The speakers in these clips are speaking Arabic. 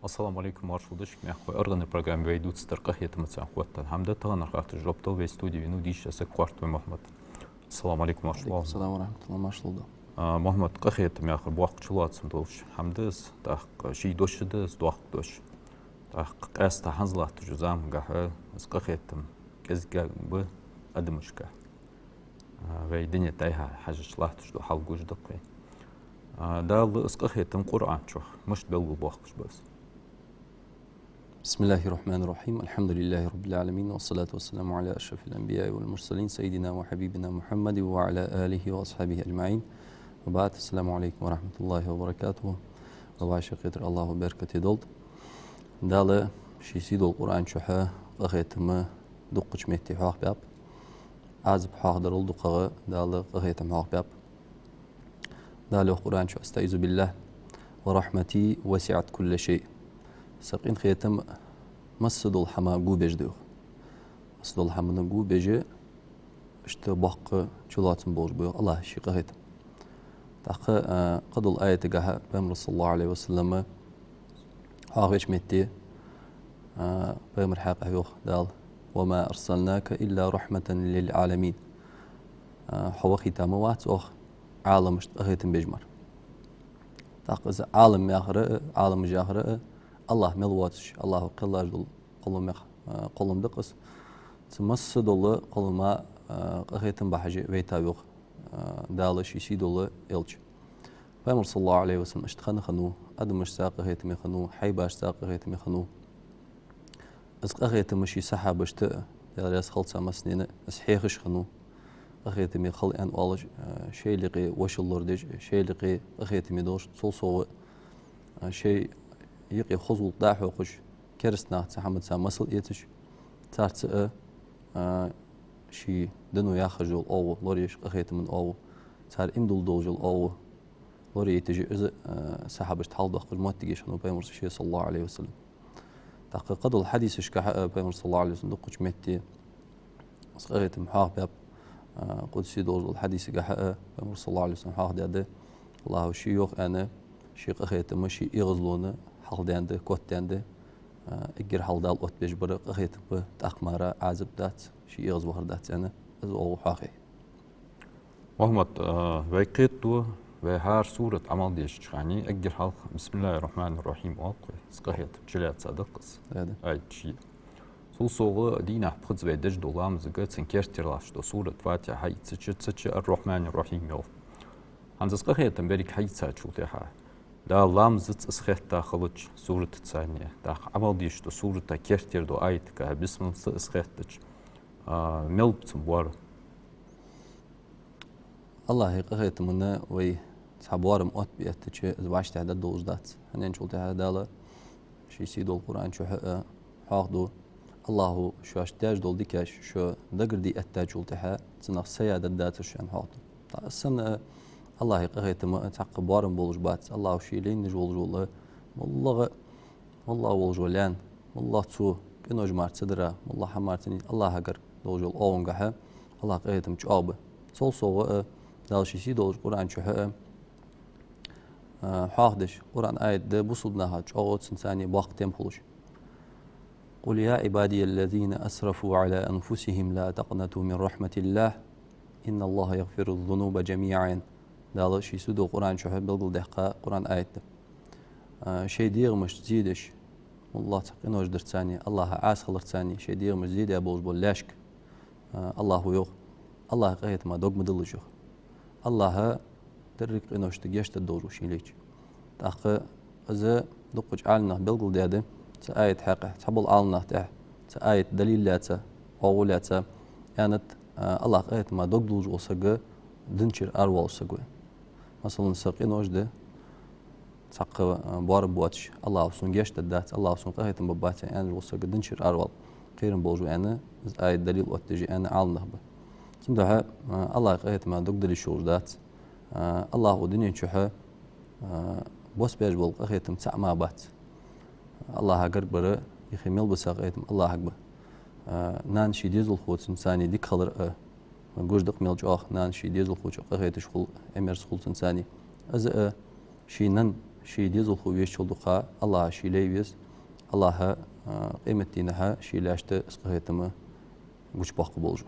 Assalamu alaikum marshudış. Mehko organı program veydut starqah yetmetse xwattan. Hamda tağanar qah tecrübte ve stüdyo diş asa kvart ve Muhammed. Assalamu alaikum marshullah. Assalamu alaikum marshullah. Muhammed qah yetim yaxır bu vaqt çulatsım dolş. Hamdız taq şey doşdız doq doş. Taq qasta hanzlat juzam qah qah yetim. Gezga bu admışka. Ve dinya tayha hajışlah tujdu halgujduq ve. Dal qah yetim Kur'an çok. Müşt belgul bu vaqt bas. Bismillahirrahmanirrahim. Elhamdülillahi Rabbil alemin. Ve salatu ve selamu ala eşrefil enbiya vel mursalin. Seyyidina ve habibina Muhammed ve ala alihi ve ashabihi ecma'in. Ve ba'd. Esselamu aleyküm ve rahmetullahi ve berekatuhu. Ve başakıdır Allahu berkati dold. Dalı şisi dol Kur'an çoha. Qahiyetimi duqqiç mehti haq bab. Azib haqdır oldu qağı. Dalı qahiyetim haq bab. Dalı Kur'an çoha. Estaizu billah. Ve rahmeti vesi'at kulle şey. سقين خيتم مسد الحما جو بجدو مسد الحما جو بجي اشتباق شلاتن بوج بيو الله شي قهيتم تاق قد الآية تقاها بأمر صلى الله عليه وسلم هاغيش ميتي بأمر حاقه يوخ دال وما أرسلناك إلا رحمة للعالمين حوخي تاموات أخ عالم اشتغيتم بجمر تاق عالم ياخر عالم جاهر Allah melvatış, Allahu qillar dol qolumda qız. Tımsı dolu qoluma qahiyetin bahacı veyta yok. Dalı şişi dolu elç. Peygamber sallallahu aleyhi ve sellem iştixanı xanu, admış saqahiyetimi xanu, haybaş saqahiyetimi xanu. Az qahiyetimi şi sahabıştı, yas xalsa masnini ashiqish xanu. Qahiyetimi xal an alış şeyliqi vaşullar dej, şeyliqi qahiyetimi doş sol soğu şey يقي خزول داح وخش كرسنا تحمد سام مسل يتش تارت شي دنو ياخجول او لوريش قخيت من او تار امدل دوجل او لوري تجي از سحبش تحل دخل موتيش انه بيمر شي صلى الله عليه وسلم تحقق الحديث اش بيمر صلى الله عليه وسلم دقش متي قخيت محاق باب قدسي دوجل الحديث قح بيمر صلى الله عليه وسلم حاق ده الله شي يوخ انا شي قخيت مشي يغزلونه haldendi, kotdendi. Eğer halde al ot bejbara qahiyet bu taqmara azib dat, şi yağız bahar dat yani az o haqi. Muhammed ve qetu ve her suret amal diye çıkani eğer hal Bismillahirrahmanirrahim aqi qahiyet çilat sadaqs. Ay şi. Sul soğu dina pız ve dej dolam zıgatın kertirlaş do suret Fatiha hayt çıçı Ar-Rahmanir-Rahim yol. Hanzas qahiyetin berik hayt çulteha. دا لام زت اسخت داخلج سورة الثانية دا عمل ديش دو سورة كيرتير دو آيت كه بسم الله اسختج ملبتم بوار الله يقهيت منا وي صحبوارم أوت بيأتش زواج تعداد دوزدات هنين شلت هذا دالا شي سيدو القرآن شو حاقدو الله شو اشتاج دول ديكاش شو دقر دي اتاج شلتها تنخ سيادة داتش عن حاقدو السنة الله يقهيت ما تعقب بارم بولج بات الله وشيلين نجول جوله والله والجولان والله تو كنو جمعت صدره والله حمارتني الله هجر دوجول اون قها الله قهيتم جواب صول صو دالشي سي دولج قران شو حاخدش قران ايت ده بوصلناها جوات انساني وقتم خلوش قل يا عبادي الذين اسرفوا على انفسهم لا تقنطوا من رحمه الله ان الله يغفر الذنوب جميعا دالو شي سودو قرآن شو بلغل دقة قرآن آيات شيء ديغ مش تزيدش والله تقينوش درتاني الله عاس خلرتاني شيء ديغ مش زيد يا بوز بولاشك الله يوغ الله قهيت ما دوغ مدلجو الله درك قينوش تجيش تدورو شي ليش تاق إذا دقج عالنا بلغل داده تآيت حقه تحبل عالنا تآيت دليل لاتا وولاتا يعني الله قهيت ما دوغ دلجو سجى دنشر أروال سجى مثلا ساقين وجده ساق بار بواتش الله وسون جيش تدات الله وسون قهيت مباتي أنا وسق دنشر أروال قيرن بوجو أنا أي دليل وتجي أنا عالنا به تندها الله قهيت ما دقدر يشوف ذات الله ودنيا شوها بوس بيجبل قهيت متسع ما بات الله قرب برا يخمل بس قهيت الله أكبر نان شي ديزل خوت إنساني دي خلر جوج دق ميل جاخ نان شي ديزل خوت قهيت شغل أمر شغل إنساني از شي نن شي ديزل خويش شلدقا الله شي ليبيس الله قيمتينها شي لاشت اسقهتما وش باق بولجو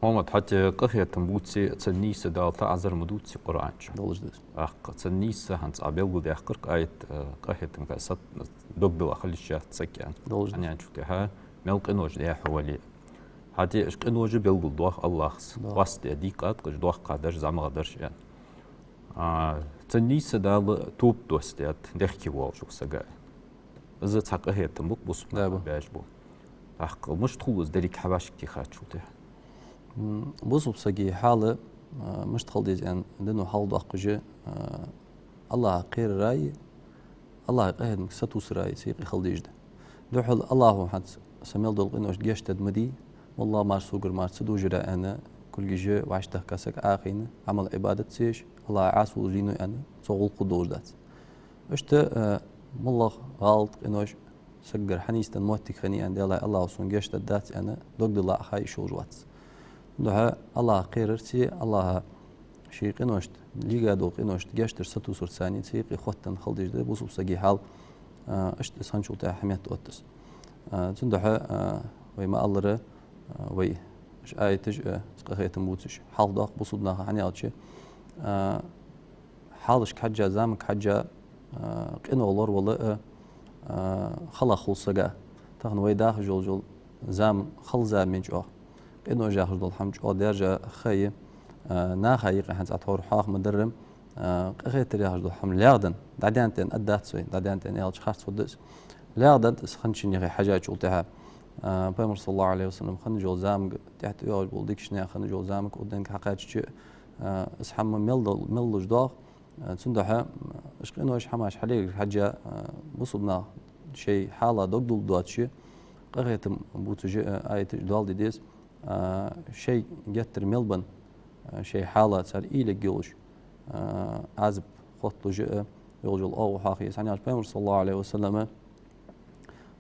محمد حتى قهية تنبوتسي تنيس دالتا عزر مدوتسي قرآن دولج ديس تنيس هانس أبيلغو دي أخرق آية قهية تنكاسات دوغدو أخلي الشيخ تسكيان دولج يعني شوكها ملق إنوج دي حوالي حتى إشق إنوج بيلغو دوخ الله واست ديقات قش دوخ قادر زعم غدرش يعني تنيس دال توب دوستيات ديخكي والجو سقاي إذا تحق قهية تنبوك بوس باجبو حق مش تخلص دليك حباشك تي خات شو تح بوصو بسقي حالة مش تخلديز يعني دنو حال دقجة الله قير راي الله قهد مكستوس راي سيقي خلديج ده دو حل الله حد سميل دول قنوش جشتد مدي والله مار سوقر مار سدو جرا أنا كل جي وعشته كاسك آخين عمل عبادة سيش الله عاسو جينو أنا صغول قدوش دات اشت مالله غلط قنوش سجر حنيستن موتك خني عند الله وصون جشتد دات أنا دوق الله خاي شو جوات ده الله قيرتي الله شيء قنوشت ليجا دو قنوشت جاشتر ستو سرساني تيقي خوتن خلديج ده بوسو بسقي حال اشت اسانشو تاع حميت اوتس تندحى ويما الله وي اش ايتج سقهيت موتش حال داق بوسودنا حنياتشي حالش كحجه زامك حجه قنولر ولا خلا خلصقا تاخن وي داخل جول زام خل زامن جو إنه جاهز دول حمج أو درجة خي ناخيق حنت أطور حاق مدرم غير ترياج دول حم لاغدن دعدانتين أدات سوي دعدانتين يالش خارج صدس لاغدن خنشني غير حاجات شلتها بيمر صلى الله عليه وسلم خنجول زامك تحت يوج بولديكش نيا خنجول زامك ودنك حقات شيء اسحم ملج داغ تندحى اش إنه ايش حماش حليق حاجة مصبنا شيء حالة دول دوات شيء غير بوتج آية دوال ديس شيء جتر ملبن شيء حالة صار إيلك جولش عزب خطو جاء يوجل أو حاخي يعني بيمر صلى الله عليه وسلم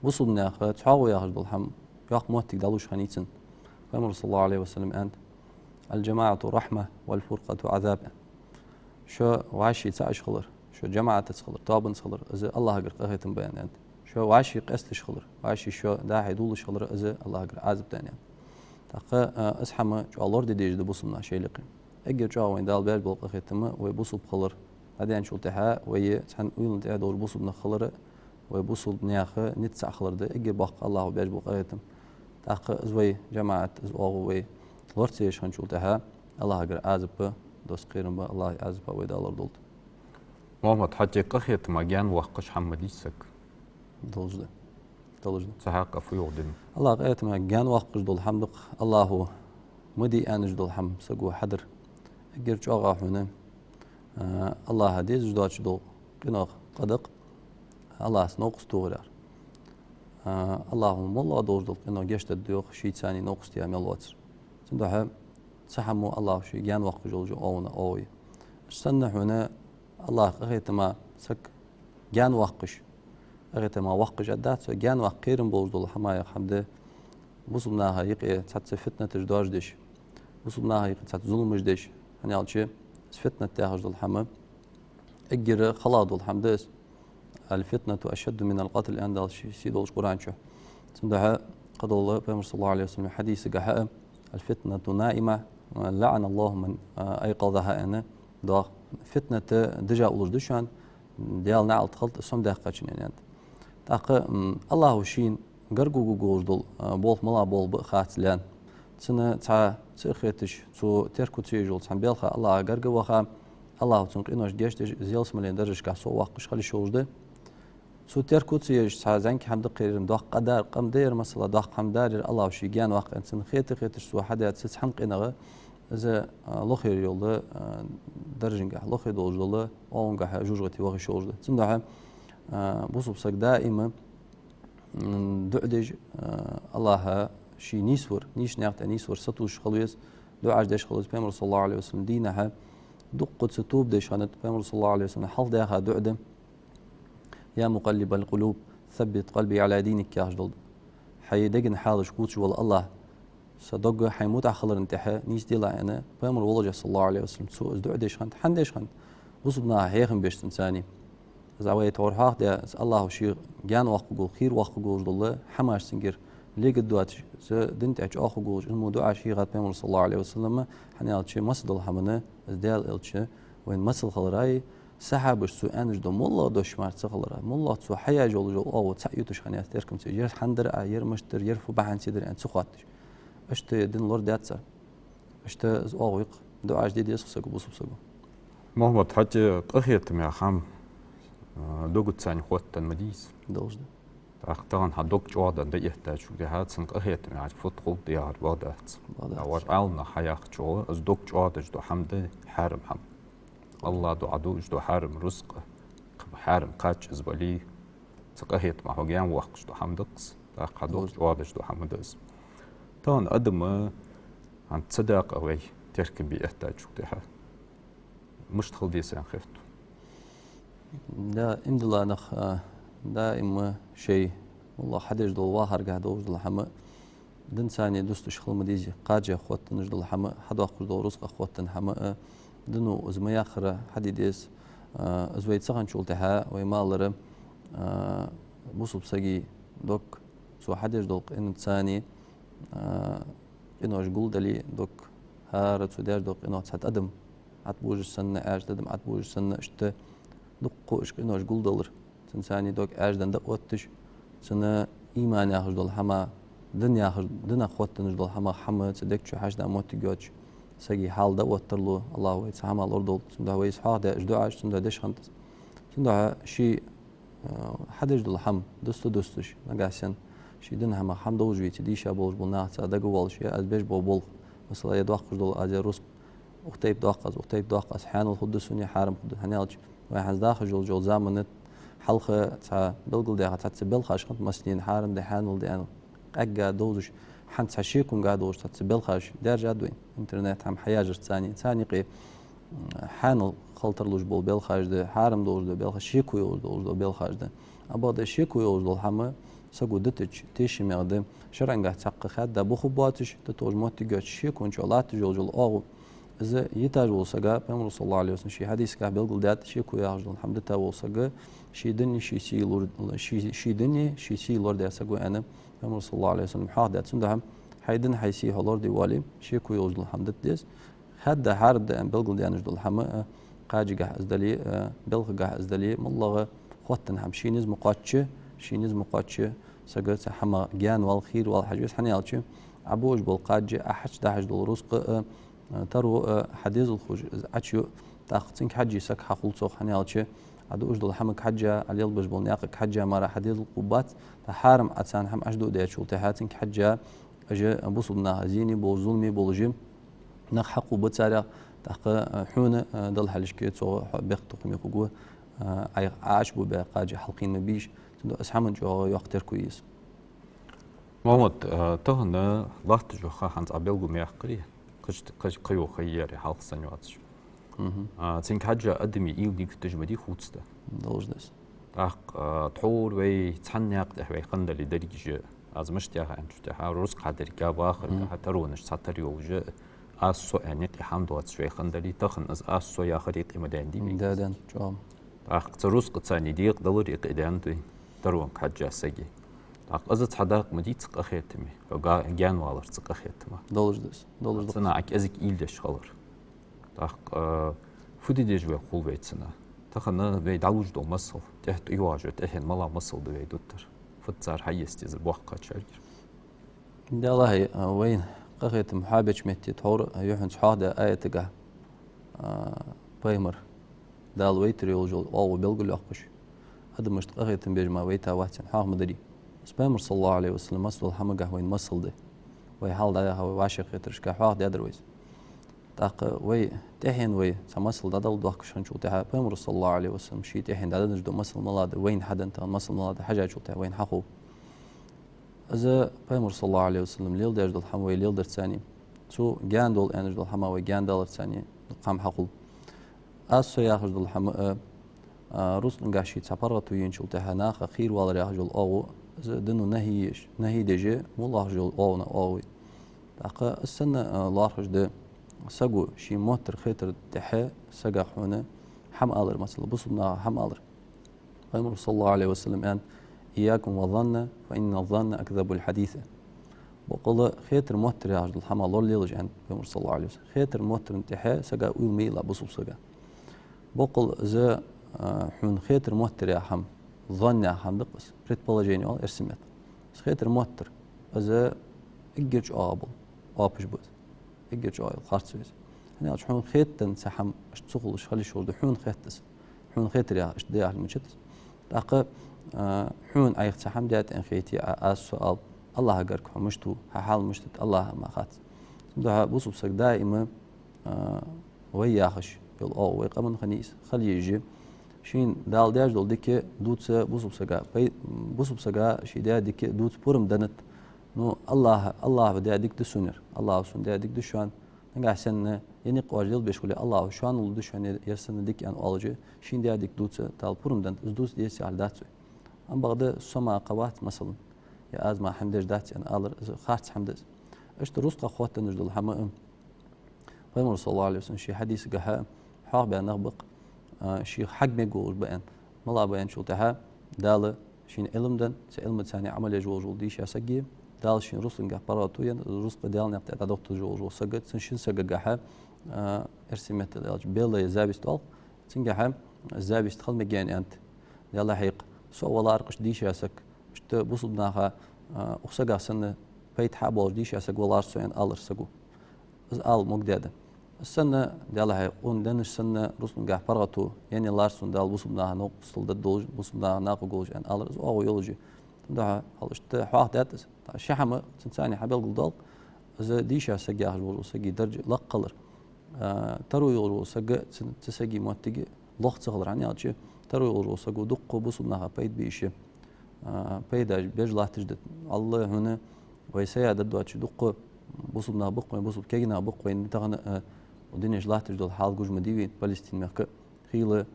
وصلنا أخ تحاول ياخذ بالحم ياخ موتك دلوش خنيتن بيمر صلى الله عليه وسلم أنت الجماعة رحمة والفرقة عذاب شو وعشي تعيش خلر شو جماعة تسخلر طابن خلر إذا الله أجر قهتم بيان أنت شو وعشي قستش خلر وعشي شو داعي دولش خلر إذا الله أجر عذب تاني تاقا اسحما جو الله ديج دبوسنا شيء لقي اجي جو وين دال بير بلق ختمه ويبوسو بخلر بعدين شو تها وي تحن ويل تاع دور بوسو بن خلر ويبوسو نياخ نتسع خلر ده اجي باق الله بيج بلق ختم تاقا زوي جماعه زو وي ورتي شان شو تها الله اجر عازب دوس قيرن با الله عازب وي دالر دولت محمد حتى قخيت مجان وقش حمديسك دوزده سحاق في يودن الله قيت ما جان وقش دول حمدق الله مدي أنج دول حم سقو حدر جرج أغا هنا الله هديز جداش دول قناق قدق الله سنوقس تورار اللهم الله دول دول قناق جشت الديوق شيء ثاني نوقس تيام الواتر سندها سحمو الله شيء جان وقش دول جو أونا أوي استنى هنا الله قيت ما سك جان وقش أغيت ما وقش جدات جان وقيرن بوز دول حماية حمده وصلناها يقي تحت فتنة تجداج دش وصلناها يقي تحت ظلم دش يعني على شيء فتنة تاهج دول حما أجر خلاص دول حمدس الفتنة أشد من القتل عند شيء دول القرآن شو سندها قد الله بيمر صلى الله عليه وسلم حديث جحاء الفتنة نائمة لعن الله من أيقظها أنا ده فتنة دجا أولج دشان ديال نعل خلط اسم ده قاتشين يعني تاق الله وشين قرقو جوز دول بول ملا بول بخات لان سنة تاع تخيتش تو تركو تيجول تام بيلخا الله قرقو وخا الله تنق إنوش جيش زيل سملين درج كاسو واقش خلي شوز ده تو تركو تيج تاع زنك حمد قيرم دق قدر قم دير مثلا دق حمد دار الله وشي جان واقع انسان خيتش سو حدا تسحنق إنغا إذا لخير يولد درجنجح لخير دولجدله أونجح جوجتي وغي شوجده تندعه بوصب سك دائما دعدج الله شي نيسور نيش نعت نيسور ستوش خلويس دعاج دش خلويس بيمر صلى الله عليه وسلم دينها دقت ستوب دش هنت بيمر صلى الله عليه وسلم حل داها دعدم يا مقلب القلوب ثبت قلبي على دينك يا جدل حي دقن حالش قوتش والله الله صدق حيموت على خلر انتحى نيس ديلا أنا بيمر والله صلى الله عليه وسلم سوء دعدش هنت حندش هنت وصلنا هيخن بيش تنساني زاوية تورها ده الله وشي جان واخو خير واخو الله حماش سنجر ليه قدوات دنت اج اخو جوج الموضوع شي غاد بيمر صلى الله عليه وسلم حنا شي مسد الحمنه ازدال الشي وين مسل خلراي سحب السؤال دو مولا دوش مارت خلرا مولا تو حيا جول او تسيوتش خنيات تركم تجير حندر اير مشتر يرفو بحن سيدر ان سخاتش اشت دين لور داتسا اشت از اويق دو جديد يسخسو بوسو محمد حاجة قهيت مع خام دوغت ساني خوتن مديس دوجد أختارن هدوك جوادن ده يحتاج وجهات سنك قهيت مع فوتقول ديار بادات أول عالنا حياة جو از دوك جوادج دو حمد حارم حم الله دو عدوج دو حارم رزق حارم قاج إزبالي سقهيت مع هجيان وقش دو حمدقس تاق هدوك جوادج دو حمدقس تان أدم عن صداق أوي تركب بيحتاج وجهات مش تخلدي سان خفتو دا امدلا نخ دائما شيء والله حدش دول واهر قاعد وجد الحما دن ثاني دوستش خل مديجي قاجي خوت نجد الحما حد اخر دول رزق خوت حما دنو ازمي اخر حديديس ازويت سخن شولتها ويمالر بوصب سقي دوك سو حدش دول ان ثاني انو اش دلي دوك هارت سوداش دوك انو تقدم عتبوج السنة أجددم عتبوج السنة اشت دقو إش إنه أشقول دولار تنساني دوك أجدن دقوتش سنة إيمان ياخذ دول حما دنيا ياخذ دنا خوت نجدول حما حما تصدق شو حاجة موت جوتش سجي حال دوت ترلو الله ويت حما الأرض سنده ويس حاجة أجدو عاش سنده دش خنت سنده شيء حدش دول حم دوستش نجاسين شيء دنا حما حم دوج ويت ديش أبولج بولنا تصدق والش يا أزبيج بول مثلا يدوخ دول أجروس وقتيب داقص حان الخدسوني حارم خد هنالج واحد داخل جول زامنت حلقة تاع بلقل ده تاع تبل خاش خد مسنين حارم ده حانول ده أنا أجا دوزش حن تشيكون قاعد تاع تبل خاش درجة دوين إنترنت هم حياجر ثاني قي حانول خلطر لوج بول بل خاش ده حارم دوز ده بل خاش شيكو يوز دوز ده بل خاش ده أبغى ده شيكو يوز دول حما سجودتش تيش مقدم شرعن قاعد تحقق خد ده بخباتش تتوج موت تجات شيكو إن شاء الله تجول أو إذا يتاج وصجا بيمر صلى الله عليه وسلم شيء حديث كه بيقول دات شيء كويا عجل الحمد لله وصجا شيء دني شيء سيلور شيء دني شيء سيلور ده سجوا أنا بيمر صلى الله عليه وسلم حاضر سندهم حيدن حيسي هالور ديوالي شيء كويا عجل الحمد لله هذا حارد أن بيقول ده نجد الحما قاجي جه أزدلي بيلغ جه أزدلي مالله خوتن هم شيء نزم قاتش سجا حما جان والخير والحجيس حنيالش عبوج بالقاجي أحش دهج دول رزق ترو حديث الخوج أشيو تأخذين حجي سك حقول صخ حنيالش عدو أجدل حمك حجة على يلبج بالنياق حجة مرة حديث القبات تحارم أتسان هم أجدو ده شو تهاتين حجة أجا بوصلنا هزيني بوظلمي بولجيم نخ حقو بتسارع تأخ حون دل حلشكيت سو بيختقم يقوه عاش بو بقاجي حلقين مبيش تندو أسحمن جو يختار كويس محمد تهنا لاحت جو خانت أبيلجو ميحقري قيو خياري حلق سنواتش تين حاجة أدمي إيو ديك تجمدي خوتسته دوجدس تحور وي تحنياق وي قندلي دريج از مشتيها انشتها رزق حدري كاباخر حتى رونش ساتر يوجه أسو أنيق حمدوات شوي قندلي تخن از أسو يا خريق مدان دي دادن جام رزق تاني ديق دلر يقدان دي درون حاجة سجي أزت حداق مديت قخيتمي جان والر قخيتما دوجدس أنا أك أزك إيلدش خلر فودي ديجوي خول بيتسنا تخنا بي دالوج دو مصل تحت يواجه تحن ملا مصل دو دوتر فتزار حيستي زر بوحقا تشارجر دي الله وين قخيت محابج متي تحور يوحن شحادة آية تقع بايمر دال ويتري وجول أو بيلقل يقش هذا مش قخيت بيجمع ويتا واحد حاق مدري بس بايمر صلى الله عليه وسلم مصل الحمقه وين مصل ده وي حال ده هو واشق يترش كحاق دي أدرويز تاق وي تحين وي سمسل دادل دوخ شان شو تها بيمر صلى الله عليه وسلم شي تحين دادل نجدو مسل ملاد وين حد انت مسل ملاد حاجة شو تها وين حقو إذا بيمر صلى الله عليه وسلم ليل دير دل حموي ليل در ثاني شو جان دول أنا دل حموي جان دل ثاني قام حقو أسو ياخذ دل حم روس نقاشي تبرت وين شو تها ناخ خير ولا ياخذ أو إذا دنو نهي دجى والله ياخذ أو تاق السنة الله خد سجوا شي موتر خيتر تحى سجا حونه حم آلر مثلا بصنا حم آلر پیامبر صلی الله علیه و سلم ان إياكم والظن فإن الظن أكذب الحديث. بقول خيتر موتر يا عبد الحمد الله اللي يلج عند پیامبر صلی الله علیه و سلم خيتر موتر انتحاء سجا ويل ميلا بصوب سجا. بقول ز حون خيتر موتر يا حم ظن يا حم بقص предположение al ارسمت. خيتر موتر از إجج آبل آبش بود إجج آيل خارتسويس. يعني حون خيتن سحم اشتغل شغل شغل حون خيتس حون خيتر يا اشتدي على المشتت. تاق حون أي سحم ديت إن خيتي السؤال الله أجرك مشتو حال مشتت الله ما خات. ده بوصب سك دائما وياخش يل أو ويقامن خنيس خلي يجي شين دال داج دول ديك دوتس بوصب سكا بوصب سكا شي دا ديك دوتس بورم دنت نو الله بدي أديك دسونر الله سون دي أديك دشان نجح سنة يعني قواجل بيشولي الله شان ولد دشان يرسن ديك يعني أولجي شين دي أديك دوتس تال بورم دنت دوتس دي سي على داتسو أم بغدا سما قوات مثلا يا أزمة حمدش داتي أنا ألر خارج حمدش إيش رزق أخوات نجد الحمام پیامبر صلی الله علیه و سلم شی حدیث گه حق بیان نخبق شی حق میگوش بیان ملا بیان شو تها دال شین علم دن س علم ثاني عمل جوجل دیش اسگی دال شین رسل گه براتو ین رزق دال نقطه دکتور جوجل سگت شین سگ گه ارسمت دال بيلا زابستال تنجح زابست خل مجاني انت يلا حيق سو والله ارقش ديش اسك شت بوصدناها وسجا سنه بيت حابول ديش اسك والله سوين الر سجو al مقدادة السنة دالها وندن السنة رسم جاه برغتو يعني لارسون دال بوسبناها نقصل ددوج بوسبناها ناقو جوج أن ألرز أو يولوجي ده هالشت حاط داتس شحمة تنساني حبل قلدال إذا ديشة سجاه الجوج سجي درج لقلر ترو يولو سج تسجي موتجي لخت صغر عني أشي ترو يولو سجو دقو بوسبناها بيد بيشة بيداج بيجلا تجدد الله هنا ويسيا ددو أشي دقو بوصلنا بقوين بوصل كينا بقوين تغنى ودنيا جلاتش دول حال جوج مديوين فلسطين مخك خيله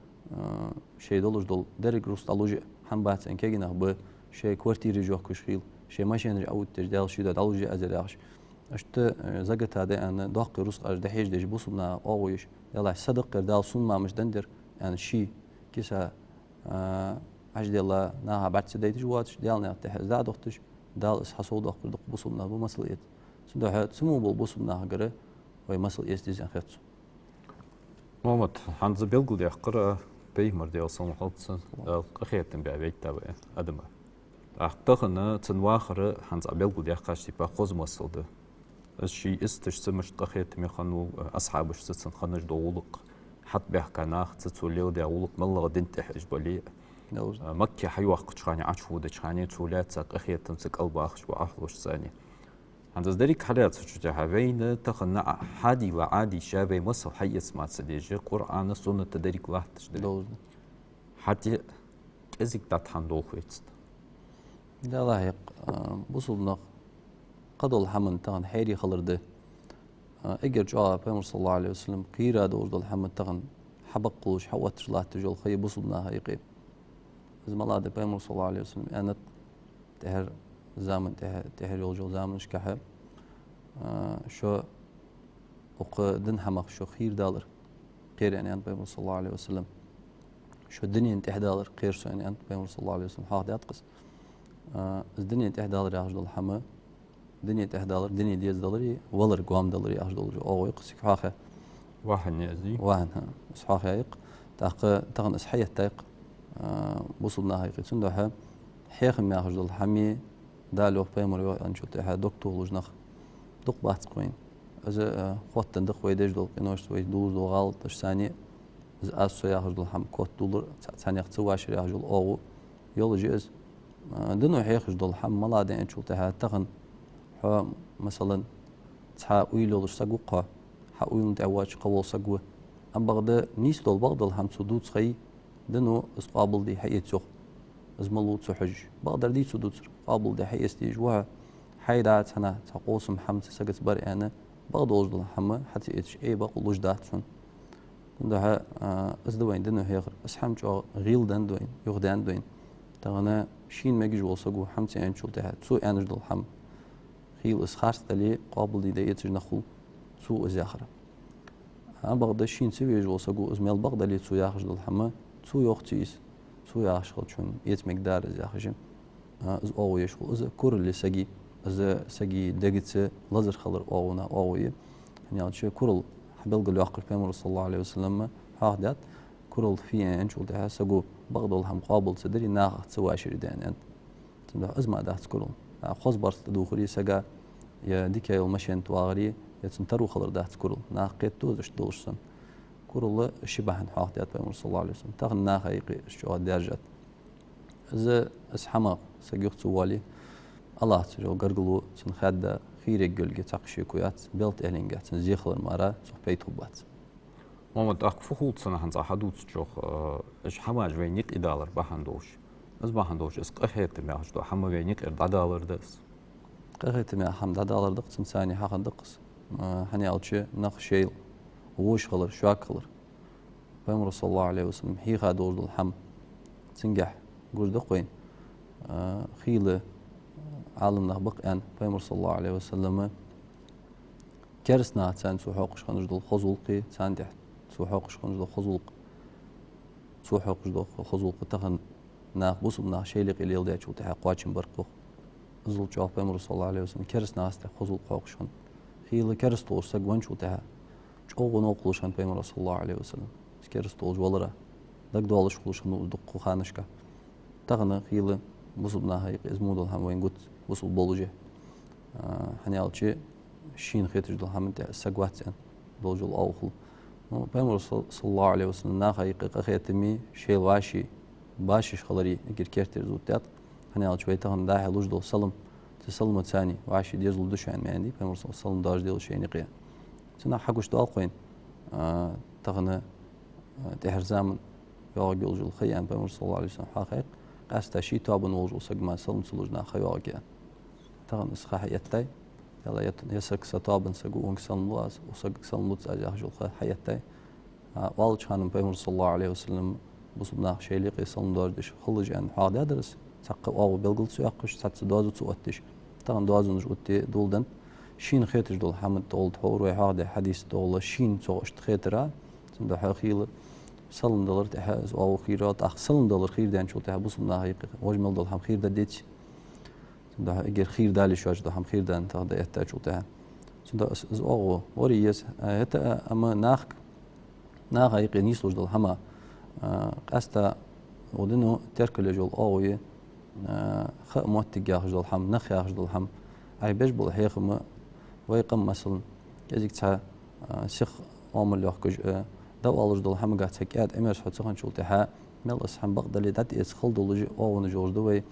شيء دولش دول درج روست علوج حنبات إن كينا ب شيء كوارتير جوا كوش خيل شيء ماشي نرجع أود تجدال شيء ده علوج أزرعش أشت زجت هذا أن داق روست أجد حيج دج بوصلنا أويش يلا صدق كردال صون ما مش دندر يعني شيء كيسا عجد الله ناها بعد سديت جواتش دالنا تحز دا دختش دال إس حصول داق بوصلنا بمسليت ده سمو بالبوس بناها جرى ويمثل يستيزن خدش. محمد حنز بيلقو ده قرأ بيمر ده أصلا خلص قخيتن بعبيت تبع أدمه. أعتقد تنواخر حنز بيلقو ده قاشتي بخوز مسل ده. الشيء استش سمش قخيت مخنو أصحابش ستن خنج دولق حت بيحكي ناخ تسوليو ده ولق ملا دنت حج بالي. مكة حيوق تشاني عشود تشاني تولات قخيتن سك ألباخش وأحلوش ثاني. عند ذلك حالات سجدها بين تخنع حادي وعادي شابه مصر حي اسمع سديجة قرآن سنة تدريك واحد تشدد حتى إزيك تتحن دول خويتست لا لاحق بوصلنا قدول حمن تغن حيري خلرده اجر جاء پیغمبر صلى الله عليه وسلم قيرا دول حمن تغن حبق قلوش حوات جلات تجول خي بوصلنا هايقي إذا ما لاد پیغمبر صلى الله عليه وسلم أنا تهر زامن تهر يولجو زامن شكحه شو وقدن حمق شو خير دالر خير يعني أنت بيقول صلى الله عليه وسلم شو الدنيا انت دالر خير شو يعني أنت بيقول صلى الله عليه وسلم حاضر يتقص الدنيا انت دالر يا أجل الحما الدنيا انت دالر الدنيا ديز دالري ولر قوام دالري يا أجل أو يقصك حاخه واحد نازي واحد ها بس حاخه يق تغن إسحية تايق وصلنا هاي قيت سندها حيخ ما أجل الحمي دالو بيمر أنشو تها دكتور لجنخ دق بحث قوين إذا خدت دق ويدج دول إنوش ويدوز دول غلط إيش ثاني إذا أسوي ياخذ دول حم كوت دولار ثاني يختسوا عشر ياخذ دول أو يلا جيز دنو حياخذ دول حم ملا دين شو تها تغن ح مثلا تها ويلو سقوقها حويل متعواج قوال سقوه أم بغدا نيس دول بغدا الحم سدود خي دنو إسقابل دي حياة سخ إزملوت سحج بغدا دي سدود قابل دي حياة استيجوها حيدات هنا تقوس محمد سجت بري أنا بغضوج دل حما حتى إيش أي بقولوج دات شون ده أزدوين دنو هيغر أسحم جو غيل دن دوين يغدان دوين تغنا شين مجيج وصقو حمتي أن شو تها تسو أنج دل حم خيل إسخارس تلي قابل دي دايتج نخل تسو إزاخرة أنا بغض شين سويج وصقو إزميل بغض اللي تسو ياخج دل حما تسو يوختيس سو يا شغل شون يت مقدار يا خشم از أو يشغل از كور اللي سجي از سجي دقت لازر خلر أونا أوي يعني شو كورل حبل قل يأخر بيمر صلى الله عليه وسلم هذا كورل فيه إن شو ده سجو بغض هم قابل تدري ناخذ سوا شريدان أنت تمده أزمة ده كورل خاص برت دوخري سجا يا ديك يوم مشين تواغري يتنترو خلر ده كورل ناقيت توزش دولشسن كورل شبه هذا بيمر صلى الله عليه وسلم تاخذ ناخذ شو درجات إذا أسحما سجيخت سوالي الله تجو قرقلو تنخد خيرك جلجة تقشي كويات بيلت إلينجا تنزيخ المرة صحبيت هبات محمد أخفوخوت سنة هنزا حدود تشوخ إيش حما جوينيك إدالر بحندوش إز بحندوش إس قهيت مياش دو حما جوينيك إدالر دس قهيت ميا حمد إدالر دقس إنساني حقا دقس حني ألشي نخ شيل ووش خلر شواك خلر بيمر صلى الله عليه وسلم هي خادور دول حم تنجح قول دقوين خيلة عالمنا بق أن بيمر صلى الله عليه وسلم كرسنا تان سوحوقش خنج دول خزولقي تان تحت سوحوقش خنج دول خزولق سوحوقش دول خزولق تخن ناق بوسب ناق شيلق اللي يلدي شو تحت قواتشن برقو زول جواب بيمر صلى الله عليه وسلم كرسنا است خزولق حوقش خن خيلة كرس طول سجوان شو تحت جو نوقلش خن بيمر صلى الله عليه وسلم كرس طول جوالره دق دولش خلوش خنو دق خانشكا تغنى خيلة بوسبنا هاي إزمود الهم وين قلت بوسب بولجة حنيال شيء شين خيتر دل هم تاع سقوات يعني بولجة الأوخل بيمر صلى الله عليه وسلم ناخي قخيتمي شيء واشي باشش خلري يقدر كيرتر زوتات حنيال شوي تغنى داعي لوج دل سلم تسلم ثاني واشي ديزل دش يعني عندي بيمر صلى الله عليه وسلم داج ديل شيء نقيا سنا حقوش دال قوين تغنى تحر زمن يوجل الخيام بيمر صلى الله عليه وسلم حقيق قاستشي تابن وجو سجما سلم سلوجنا خياجا تغن إسخاء حياتي يلا يسك ستابن سجون سلم لاس وسج سلم لوت أجاهجل حياتي والج خانم بيمر صلى الله عليه وسلم بصبنا شيء لقي سلم داردش خلج عن هذا درس تق أو بلغل سياقش سات دوازو تسوتش تغن دوازو نجوتي دولدن شين خيتش دول حمد دولد حور وهذا حديث دول شين توشت خيترا تمدح خيل سلم دولار تحاز أو خيرات سلم دولار خير دان شو تحا بصمنا هيك وجمل دول هم خير دديتش ده أجر خير دالي شو ده هم خير دان تهدا يحتاج شو تحا ده از أو وريس هتا أما ناخ هيك نيسلوش دول هما قاستا ودنو ترك لجول أوي خ موتجاه دول هم نخياه دول هم أي بيجبل هيك ما ويقم مثلا كذيك تحا شيخ عمل يحكج دو أولج دول هم قاعد سكات إمرس حد سخن شو تها مل أسحم بقدر لدات يسخل دولج أو نجور دوي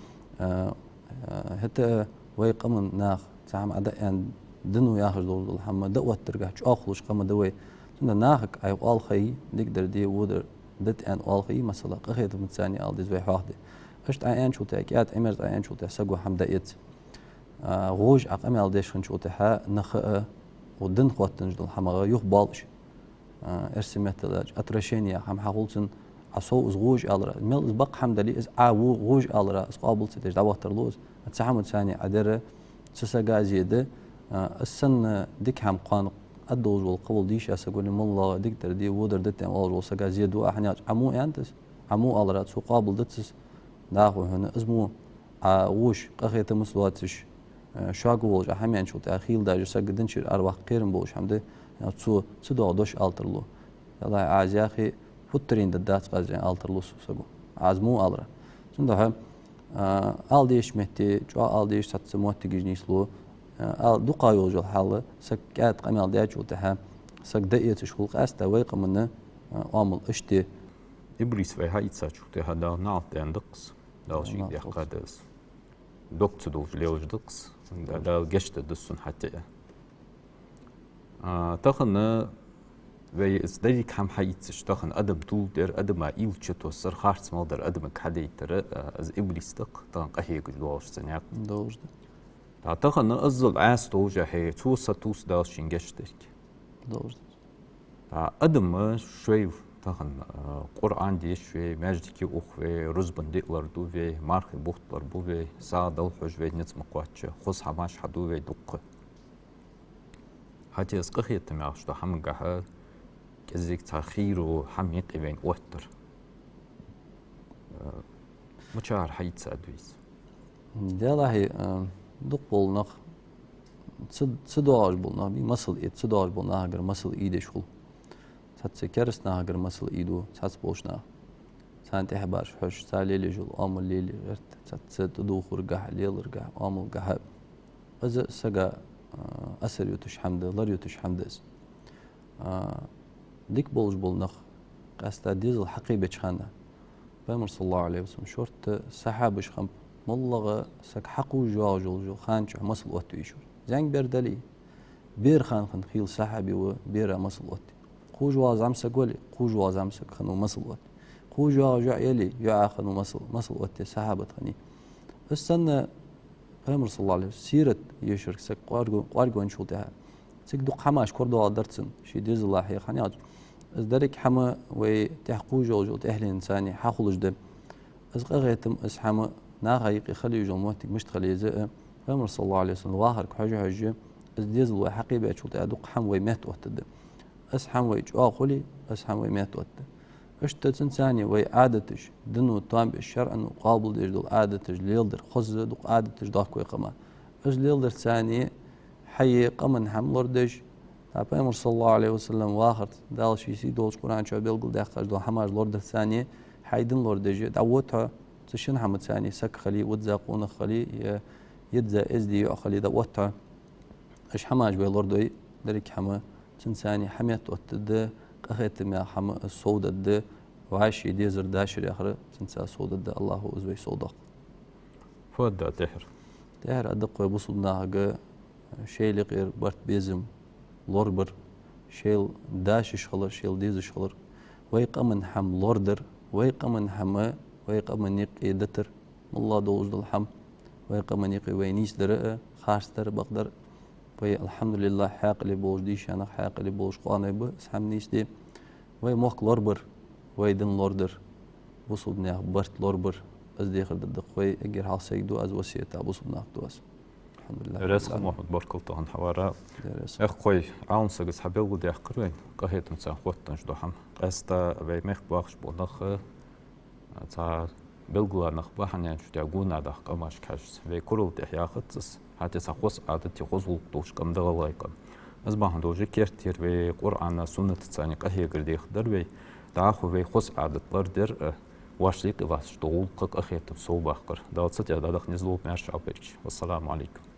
هتا ويقمن ناخ تعم عدا يعني دنو ياخذ دول هم دوت ترجع شو أخلوش قم دوي تنا ناخك أي ألخي نقدر دي ودر دت أن ألخي مثلا قخيت من ثانية ألدي زوي حاضي أشت عيان شو تأكيد إمرس عيان شو تحسقوا هم دقيت غوج عقم ألديش خن شو تها نخ ودن خوات نجدل هم يخبالش ارسمت لاج اترشينيا هم حقولتن عصو زغوج الرا مل بق حمدلي از عو غوج الرا قابل تدج دعوتر لوز تسحمد ثاني عدره تسغا زيده السن ديك هم قان ادوز والقبول ديش اسقول والله ديك دي ودر دت والله سغا زيدو احنا عمو انتس عمو الرا سو قابل دتس داخو هنا اسمو غوش قخيت مسواتش شاغولج احمن شو تاخيل داج سغدن شير ارواح قيرن بوش حمده تسو تدوش ألترلو يلا عاز يا أخي فترين ددات قازين ألترلو سوسقو عزمو ألرا سندها ألديش مهتي جو ألديش تسموه تجينيسلو دقا يوجو حاله سكات قمال داجو تها سك دقيت شغل قاستا ويقمنا عامل اشتي إبريس في هاي تساتشو تها دا نعط دقس دا شيء دي قادس دكت دوج ليوج دقس دا جشت دسون حتى تخن وی از دیگه هم حیاتش تخن ادم طول در ادم ایل چطور سر خارج مال در ادم کهدی تر از ابلیس تق تان قهی گذاشت سنیات. دوست. تخن ازل عاست توجه هی توس داشتین گشتک. دوست. ادم شوی تخن قرآن دیش شوی مجدی کی اوخوی رزبندی لردو وی مارخ بخت لربو وی سادل حج وی نت مقاطع خص هماش حدو وی دقه. حتى اسقخي تماش تو هم جها كزيك تأخير وهم يقبين وتر مشاعر حيت سادويس دالله دق بولنق صداج بولنا بي مسل إيد صداج بولنا هاجر مسل إيده شغل سات كرسنا هاجر مسل إيدو سات بوشنا سانت إحباش حش سالي لجول آمل ليلي غيرت سات دوخ رجع ليل رجع آمل جهاب إذا سجى أسر يوتش حمد لر يوتش حمدس ديك بولج بولنق قاستا ديزل حقيبة خانة بامر صلى الله عليه وسلم شورت سحابش خم ملغة سك حقو جاجل خانش مسل وتويشور زنگ بردلي بير خان خيل سحابي وبير مسل وتي خوج وازم سقولي خوج وازم سك خنو مسل وتي خوج واجع يلي يا خنو مسل وتي سحابة خني استنى بامر صلى الله عليه وسلم سيرة يشرك سك قارجو نشوتها سك دق حماش كردو درتسن شي ديز الله يا خنياج از درك حما وتحقو جوجو أهل إنساني حاخلج دم از قغيتم از حما ناغيق خلي جموتك مش تخلي زئ بامر صلى الله عليه وسلم واخر كحاجة حاجة از ديز الله حقيبة شو تأدق حم ويمات وقتد از حم ويجوا خلي از حم ويمات وقتد اشتت إنساني وعادتش دنو تام بالشرع إنه قابل ديجدل عادتش ليلدر خز دق عادتش داك ويقما از ليلدر ثاني حي قمن حملر دج بامر صلى الله عليه وسلم واخر دال شي سي دوش قرآن شو بيلقل داخل دو حماج لورد الثاني حيدن لورد دج دعوتها تشن حمد ثاني سك خلي وتزاقون خلي يتزا ازدي خلي دعوتها اش حماج بيلوردوي درك حما تنساني حميت وتد قخيت ما حما الصود الد وعاشي ديزر داشر اخر تنسى صود الد الله ازوي صودق فود تهر ادق بصدنا شيء غير برت بيزم لوربر شيل داش شغلر شيل ديز شغلر ويقمن حم لوردر ويقمن حما ويقمن يقي دتر الله دوز الحم ويقمن يقي وينيس درء خاص در بقدر الحمد لله حاق اللي بوش ديش أنا حاق اللي بوش قانع به سهم نيس دي ويموك لوربر ويدن لوردر وصلنا برت لوربر از ديخل الدق وي اجر حاصل يدو از وسيلة وصلنا دوس الحمد لله رزق محمد بارك الله عن حوارا اخوي عون سجس حبيل ودي اخكرين قهيت مسا خوتن جدوحم استا وي مخ باخش بونخ تا بلغلا نخبحن يعني شو تاغونا ده قماش كاش وي كرول تحياختص حتى سخوس عادتي خزول دوش كم دغلايكم از باهن دوجي كيرتير وي قرآن سنة تساني قهي قردي خدر وي داخو وي خص عادتلر در واشليق واش دول قق اخيت صوباخر داوتسات يا دادخ نزلو ماشي ابيك والسلام عليكم